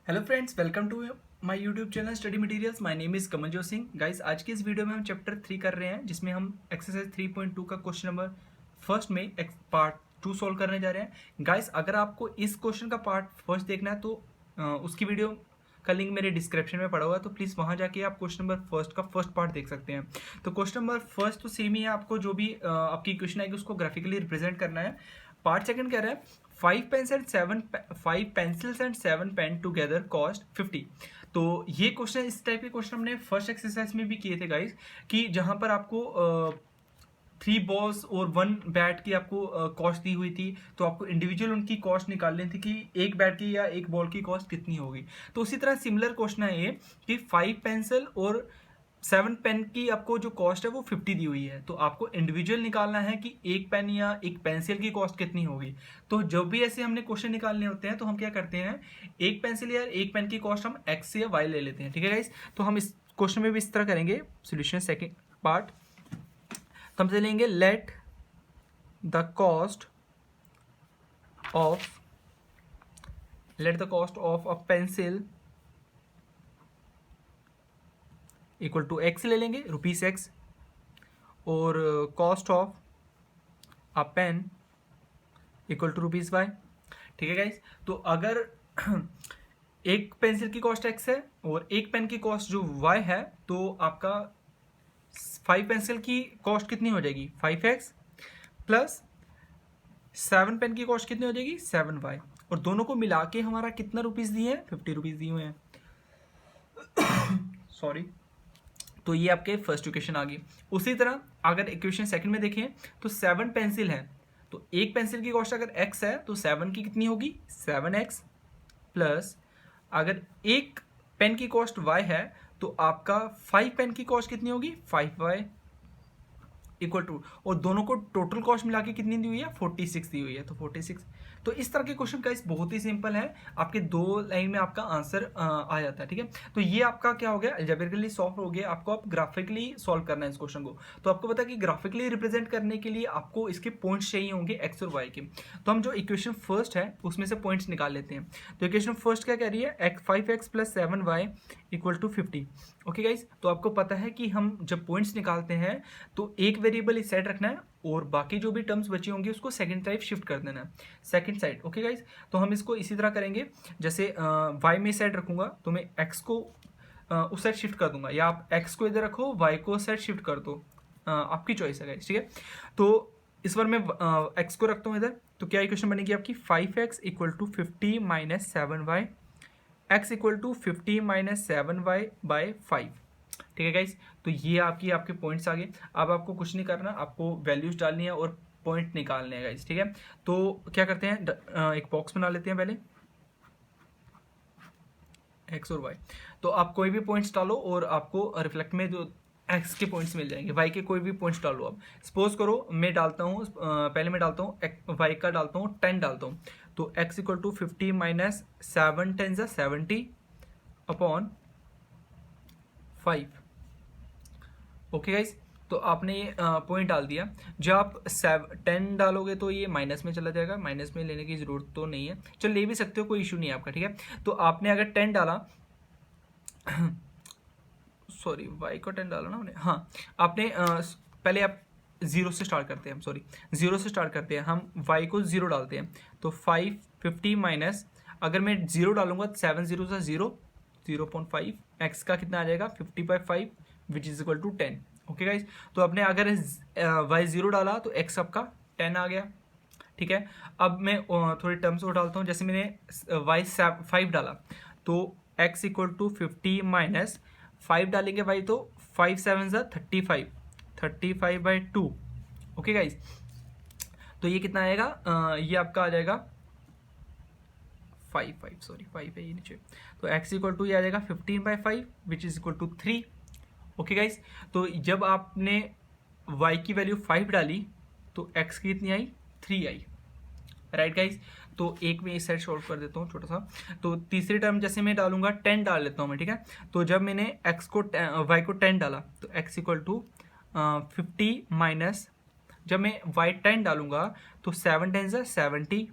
Hello friends, welcome to my YouTube channel study materials. My name is Kamaljot Singh. Guys, आज की इस video में हम चैप्टर 3 कर रहे हैं, जिसमें हम एक्सरसाइज 3.2 का क्वेश्चन नंबर फर्स्ट में पार्ट 2 सॉल्व करने जा रहे हैं। गाइस, अगर आपको इस क्वेश्चन का पार्ट फर्स्ट देखना है तो उसकी वीडियो का लिंक मेरे डिस्क्रिप्शन में पड़ा हुआ है, तो प्लीज़ वहाँ जाके आप क्वेश्चन नंबर फर्स्ट का फर्स्ट पार्ट देख सकते हैं। तो क्वेश्चन नंबर फर्स्ट तो सेम ही है, आपको जो भी आपकी क्वेश्चन आएगी उसको ग्राफिकली रिप्रेजेंट करना है। पार्ट सेकंड कह रहा है five pencils and seven pen together cost 50। तो ये क्वेश्चन, इस टाइप के क्वेश्चन हमने फर्स्ट एक्सरसाइज में भी किए थे गाइस, कि जहां पर आपको 3 बॉल्स और 1 बैट की आपको कॉस्ट दी हुई थी, तो आपको इंडिविजुअल उनकी कॉस्ट निकालनी थी कि एक बैट की या एक बॉल की कॉस्ट कितनी होगी। तो उसी तरह सिमिलर क्वेश्चन है ये कि 5 पेंसिल और 7 पेन की आपको जो कॉस्ट है वो 50 दी हुई है, तो आपको इंडिविजुअल निकालना है कि एक पेन या एक पेंसिल की कॉस्ट कितनी होगी। तो जब भी ऐसे हमने क्वेश्चन निकालने होते हैं तो हम क्या करते हैं, एक पेंसिल या एक पेन की कॉस्ट हम एक्स या वाई ले लेते हैं। ठीक है गाइस, तो हम इस क्वेश्चन में भी इस तरह करेंगे। सोल्यूशन सेकेंड पार्ट, तो हम से लेंगे let the cost of a pencil equal to x ले लेंगे, रुपीज एक्स, और cost of a pen equal to rupees y. ठीक है गाइस, तो अगर एक पेंसिल की कॉस्ट एक्स है और एक पेन की कॉस्ट जो वाई है, तो आपका 5 पेंसिल की कॉस्ट कितनी हो जाएगी, 5x, प्लस 7 पेन की कॉस्ट कितनी हो जाएगी, 7y, और दोनों को मिला के हमारा कितना रुपीज दिए हैं, 50 रुपीज दिए हुए हैं। सॉरी। तो ये आपके फर्स्ट इक्वेशन आ गई। उसी तरह अगर इक्वेशन सेकंड में देखें तो 7 पेंसिल है, तो एक पेंसिल की कॉस्ट अगर x है तो 7 की कितनी होगी, 7x, प्लस अगर एक पेन की कॉस्ट y है तो आपका 5 पेन की कॉस्ट कितनी होगी, 5y इक्वल टू, और दोनों को टोटल कॉस्ट मिला के कितनी दी हुई है, 46 दी हुई है, तो 46। तो इस तरह के क्वेश्चन का इस बहुत ही सिंपल है, आपके 2 लाइन में आपका आंसर आ जाता है। ठीक है, तो ये आपका क्या हो गया, अलजेब्रिकली सॉल्व हो गया। आपको आप ग्राफिकली सॉल्व करना है इस क्वेश्चन को। तो आपको पता है कि ग्राफिकली रिप्रेजेंट करने के लिए आपको इसके पॉइंट्स चाहिए होंगे एक्स और वाई के। तो हम जो इक्वेशन फर्स्ट है उसमें से पॉइंट्स निकाल लेते हैं। तो इक्वेशन फर्स्ट क्या कह रही है, 5x plus 7y equal to 50। Okay guys, तो आपको पता है कि हम जब पॉइंट्स निकालते हैं तो एक वेरिएबल इस साइड रखना है और बाकी जो भी टर्म्स बची होंगी उसको सेकंड टाइप शिफ्ट कर देना है, सेकंड साइड। ओके गाइज, तो हम इसको इसी तरह करेंगे, जैसे y में साइड रखूंगा तो मैं x को उस साइड शिफ्ट कर दूंगा, या आप x को इधर रखो, y को साइड शिफ्ट कर दो, आपकी चॉइस है गाइज। ठीक है, तो इस बार मैं x को रखता हूँ इधर, तो क्या इक्वेशन बनेगी आपकी, 5x equal to 50 minus 7y, x equal to 50 minus 7y by 5। ठीक है गाइस, तो ये आपके पॉइंट्स आ गए। अब आपको कुछ नहीं करना, आपको वैल्यूज डालनी है और पॉइंट निकालने हैं गाइस। ठीक है, तो क्या करते हैं, एक बॉक्स बना लेते हैं पहले, एक्स और वाई। तो आप कोई भी पॉइंट्स डालो और आपको रिफ्लेक्ट में जो एक्स के पॉइंट्स मिल जाएंगे, वाई के कोई भी पॉइंट्स डालो। अब सपोज करो मैं डालता हूँ, पहले मैं डालता हूँ वाई का, डालता हूँ 10 डालता हूँ, तो x equal to 50 minus 7 10 70 upon 5। Okay guys, तो आपने ये पॉइंट डाल दिया। जब आप 10 डालोगे तो ये माइनस में चला जाएगा, माइनस में लेने की जरूरत तो नहीं है, चलो ले भी सकते हो, कोई इशू नहीं है आपका। ठीक है, तो आपने अगर 10 डाला सॉरी वाई को 10 डाला ना हमने, हाँ आपने पहले आप 0 से स्टार्ट करते हैं, हम सॉरी 0 से स्टार्ट करते हैं, हम वाई को 0 डालते हैं, तो 50 माइनस, अगर मैं 0 डालूंगा तो 7 0 से 0, 0.5, एक्स का कितना आ जाएगा 50/5 which is equal to 10। Okay guys, तो आपने अगर वाई 0 डाला तो एक्स आपका 10 आ गया। ठीक है, अब मैं थोड़ी टर्म्स और डालता हूँ, जैसे मैंने वाई 5 डाला, तो एक्स इक्वल टू 50 माइनस 5 डालेंगे वाई, तो 5 7 35, 35/2। ओके गाइज, तो ये कितना आएगा, ये आपका आ जाएगा 5 सॉरी 5 है ये नीचे, तो x इक्वल टू ये आ जाएगा 15/5 which is equal to 3। Okay guys, तो जब आपने y की वैल्यू 5 डाली तो x की कितनी आई, 3 आई, राइट गाइज। तो एक में इस साइड सॉल्व कर देता हूँ छोटा सा। तो तीसरी टर्म जैसे मैं डालूंगा 10 डाल लेता हूँ मैं। ठीक है, तो जब मैंने x को y को 10 डाला तो x इक्वल टू 50 माइनस, जब मैं y 10 डालूंगा तो 7 10 70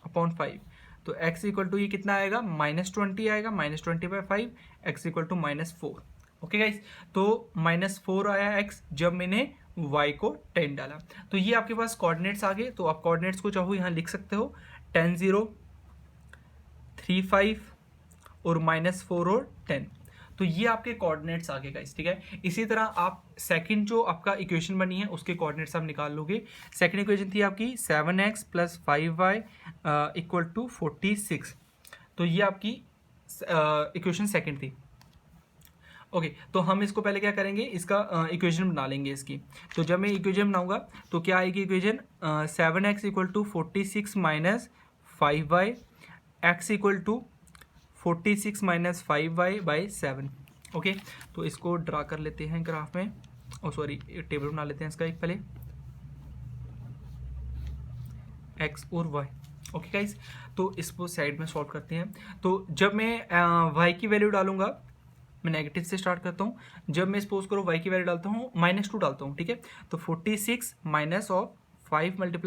अपॉन 5, तो x इक्वल टू ये कितना आएगा, -20 आएगा, -20/5, x equal to -4। Okay guys, तो -4 आया x जब मैंने y को 10 डाला। तो ये आपके पास कोऑर्डिनेट्स आ गए। तो आप कोऑर्डिनेट्स को चाहो यहाँ लिख सकते हो, 10 0 3 5 और -4 और 10। तो ये आपके कोऑर्डिनेट्स आ गए गाइस, ठीक है। इसी तरह आप सेकंड जो आपका इक्वेशन बनी है उसके कोऑर्डिनेट्स आप निकाल लोगे। सेकंड इक्वेशन थी आपकी 7x + 5y = 46। तो ये आपकी इक्वेशन सेकंड थी। ओके, तो हम इसको पहले क्या करेंगे, इसका इक्वेशन बना लेंगे इसकी। तो जब मैं इक्वेशन बनाऊंगा तो क्या आएगी equation, 7x = 46 - 5y, x = 46 - 5y/7। Okay, तो इसको ड्रा कर लेते हैं ग्राफ में, सॉरी टेबल बना लेते हैं इसका एक पहले, x और y। ओके गाइस, तो इसको साइड में सॉल्व करते हैं। तो जब मैं y की वैल्यू डालूंगा, मैं नेगेटिव से स्टार्ट करता हूँ। जब मैं सपोज करो y की वैल्यू डालता हूँ, -2 डालता हूँ, ठीक है। तो 46 - (5 ×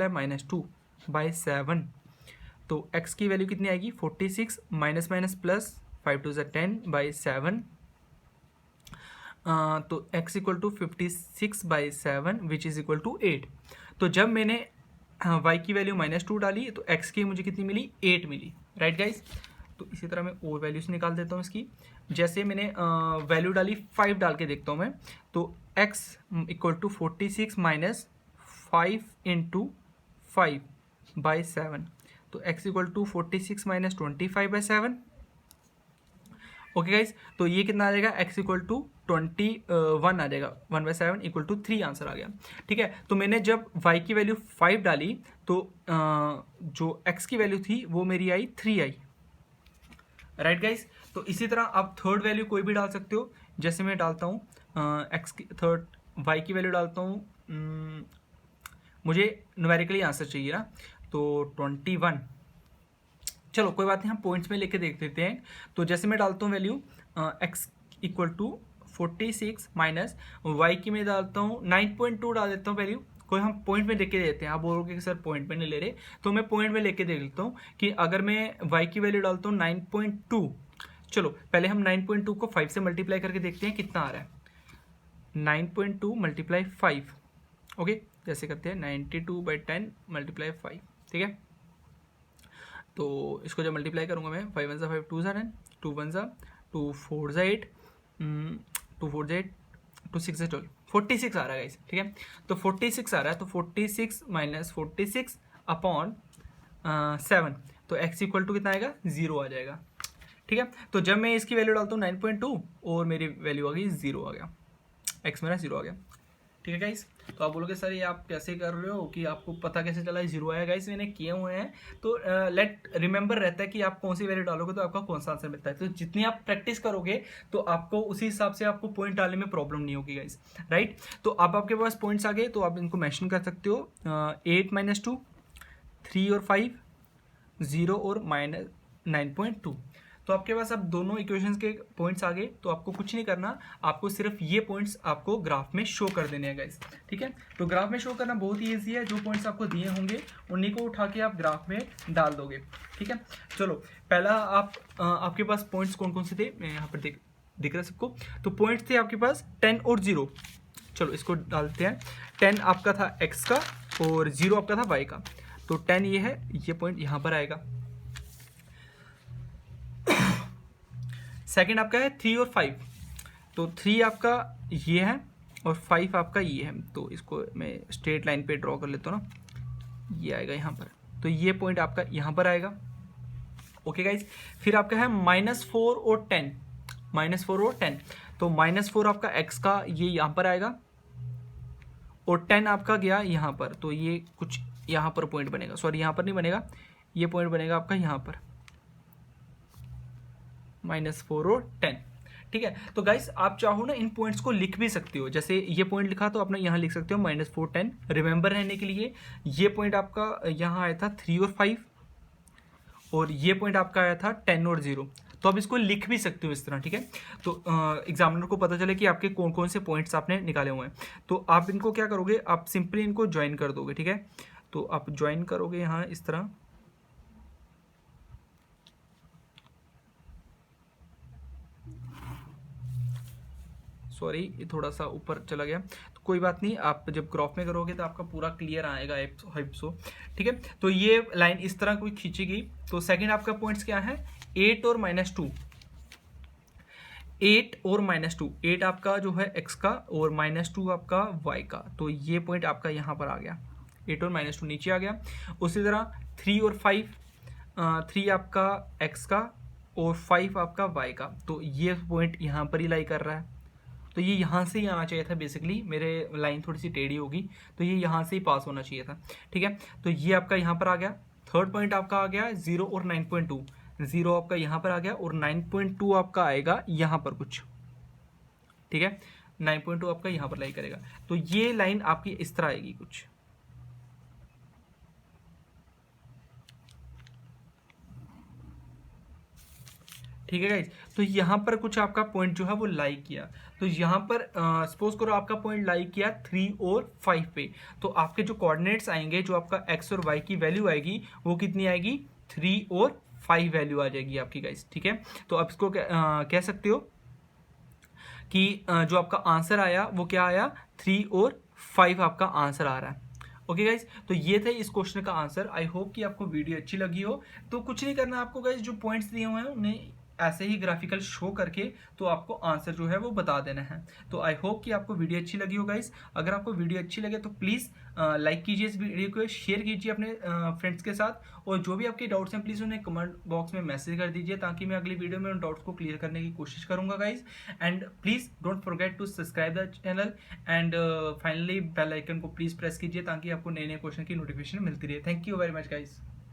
-2/7), तो x की वैल्यू कितनी आएगी, 46 -+ 5 2 10/7। तो x = 56/7 which is equal to 8। तो जब मैंने y की वैल्यू -2 डाली तो x की मुझे कितनी मिली, 8 मिली, राइट गाइस। तो इसी तरह मैं और वैल्यूज निकाल देता हूँ इसकी। जैसे मैंने वैल्यू डाली 5 डाल के देखता हूँ मैं, तो x = 46 - 5 × 5/7, तो x = 46 - 25/7। ओके गाइज, तो ये कितना आ जाएगा, x = 21 आ जाएगा, 1/7 = 3 आंसर आ गया, ठीक है। तो मैंने जब y की वैल्यू 5 डाली तो जो x की वैल्यू थी वो मेरी आई 3 आई, राइट गाइज। तो इसी तरह आप थर्ड वैल्यू कोई भी डाल सकते हो। जैसे मैं डालता हूँ y की वैल्यू डालता हूँ, मुझे न्यूमेरिकली आंसर चाहिए ना, तो 21। चलो कोई बात नहीं, हम पॉइंट्स में लेके देख देते हैं। तो जैसे मैं डालता हूँ वैल्यू x = 46 माइनस y की मैं डालता हूँ 9.2 डाल देता हूँ वैल्यू। कोई हम पॉइंट में लेके देते हैं, आप बोलोगे कि सर पॉइंट में नहीं ले रहे, तो मैं पॉइंट में लेके देख लेता हूँ कि अगर मैं y की वैल्यू डालता हूँ 9.2, चलो पहले हम 9.2 को 5 से मल्टीप्लाई करके देखते हैं कितना आ रहा है। 9.2 × 5, ओके, जैसे करते हैं 92/10 × 5, ठीक है। तो इसको जब मल्टीप्लाई करूँगा मैं, 5 1 5 2 10, 2 1 2 4 8, 2 4 8, 2 6 12, 46 आ रहा है गाइस, ठीक है। तो 46 आ रहा है, तो 46 - 46/7, तो x = कितना आएगा, 0 आ जाएगा, ठीक है। तो जब मैं इसकी वैल्यू डालता हूँ 9.2 और मेरी वैल्यू आ गई 0 आ गया, x मेरा 0 आ गया, ठीक है गाइस। तो आप बोलोगे सर ये आप कैसे कर रहे हो, कि आपको पता कैसे चला 0 आया। गाइस मैंने किए हुए हैं, तो लेट रिमेंबर रहता है कि आप कौन सी वैल्यू डालोगे तो आपका कौन सा आंसर मिलता है। तो जितनी आप प्रैक्टिस करोगे तो आपको उसी हिसाब से आपको पॉइंट डालने में प्रॉब्लम नहीं होगी गाइस, राइट। तो अब आपके पास पॉइंट्स आ गए, तो आप इनको मेंशन कर सकते हो, 8 - 2, 3 और 5, 0 और -9.2। तो आपके पास अब दोनों इक्वेशंस के पॉइंट्स आ गए। तो आपको कुछ नहीं करना, आपको सिर्फ ये पॉइंट्स आपको ग्राफ में शो कर देने हैं गाइस, ठीक है। तो ग्राफ में शो करना बहुत ही ईजी है, जो पॉइंट्स आपको दिए होंगे उन्हीं को उठा के आप ग्राफ में डाल दोगे, ठीक है। चलो पहला आपके पास पॉइंट्स कौन कौन से थे, मैं यहाँ पर दिख रहा है सबको। तो पॉइंट्स थे आपके पास 10 और 0। चलो इसको डालते हैं। 10 आपका था x का और 0 आपका था y का। तो 10 ये है, ये पॉइंट यहाँ पर आएगा। सेकंड आपका है 3 और 5, तो 3 आपका ये है और 5 आपका ये है। तो इसको मैं स्ट्रेट लाइन पे ड्रॉ कर लेता हूँ ना, ये आएगा यहाँ पर। तो ये पॉइंट आपका यहाँ पर आएगा, ओके गाइज। फिर आपका है -4 और 10, -4 और 10। तो -4 आपका x का ये यहाँ पर आएगा और 10 आपका गया यहाँ पर। तो ये कुछ यहाँ पर पॉइंट बनेगा, सॉरी यहाँ पर नहीं बनेगा, ये पॉइंट बनेगा आपका यहाँ पर, -4 और 10, ठीक है। तो गाइस आप चाहो ना इन पॉइंट्स को लिख भी सकते हो, जैसे ये पॉइंट लिखा तो आपने यहाँ लिख सकते हो -4 10, रिमेंबर रहने के लिए। ये पॉइंट आपका यहाँ आया था 3 और 5 और ये पॉइंट आपका आया था 10 और 0। तो आप इसको लिख भी सकते हो इस तरह, ठीक है। तो एग्जामिनर को पता चले कि आपके कौन कौन से पॉइंट्स आपने निकाले हुए हैं। तो आप इनको क्या करोगे, आप सिंपली इनको ज्वाइन कर दोगे, ठीक है। तो आप ज्वाइन करोगे यहाँ इस तरह, सॉरी ये थोड़ा सा ऊपर चला गया, तो कोई बात नहीं, आप जब क्रॉप में करोगे तो आपका पूरा क्लियर आएगा होप सो। ठीक है, तो ये लाइन इस तरह कोई खींची गई। तो सेकंड आपका पॉइंट्स क्या है, 8 और -2, 8 और -2, 8 आपका जो है x का और -2 आपका y का, तो ये पॉइंट आपका यहाँ पर आ गया, 8 और -2 नीचे आ गया। उसी तरह 3 और 5, 3 आपका x का और 5 आपका y का, तो ये पॉइंट यहाँ पर ही लाई कर रहा है, तो ये यहाँ से ही आना चाहिए था बेसिकली, मेरे लाइन थोड़ी सी टेढ़ी होगी तो ये यहाँ से ही पास होना चाहिए था। ठीक है, तो ये आपका यहाँ पर आ गया। थर्ड पॉइंट आपका आ गया 0 और 9.2, 0 आपका यहाँ पर आ गया और 9.2 आपका आएगा यहाँ पर कुछ। ठीक है, 9.2 आपका यहाँ पर लाई करेगा, तो ये लाइन आपकी इस तरह आएगी कुछ। ठीक है गाइज, तो यहाँ पर कुछ आपका पॉइंट जो है वो लाई किया, तो यहाँ पर सपोज करो आपका पॉइंट लाई किया 3 और 5 पे, तो आपके जो कोऑर्डिनेट्स आएंगे, जो आपका x और y की वैल्यू आएगी वो कितनी आएगी, 3 और 5 वैल्यू आ जाएगी आपकी गाइज। ठीक है, तो आप इसको कह सकते हो कि जो आपका आंसर आया वो क्या आया, 3 और 5 आपका आंसर आ रहा है। ओके गाइज, तो ये थे इस क्वेश्चन का आंसर। आई होप कि आपको वीडियो अच्छी लगी हो। तो कुछ नहीं करना आपको गाइज, जो पॉइंट्स दिए हुए हैं उन्हें ऐसे ही ग्राफिकल शो करके तो आपको आंसर जो है वो बता देना है। तो आई होप कि आपको वीडियो अच्छी लगी हो गाइज। अगर आपको वीडियो अच्छी लगे तो प्लीज़ लाइक कीजिए इस वीडियो को, शेयर कीजिए अपने फ्रेंड्स के साथ, और जो भी आपके डाउट्स हैं प्लीज़ उन्हें कमेंट बॉक्स में मैसेज कर दीजिए, ताकि मैं अगली वीडियो में उन डाउट्स को क्लियर करने की कोशिश करूंगा guys. And please don't forget to subscribe the channel, and finally bell icon को प्लीज़ प्रेस कीजिए ताकि आपको नए नए क्वेश्चन की नोटिफिकेशन मिलती रहे। Thank you very much guys.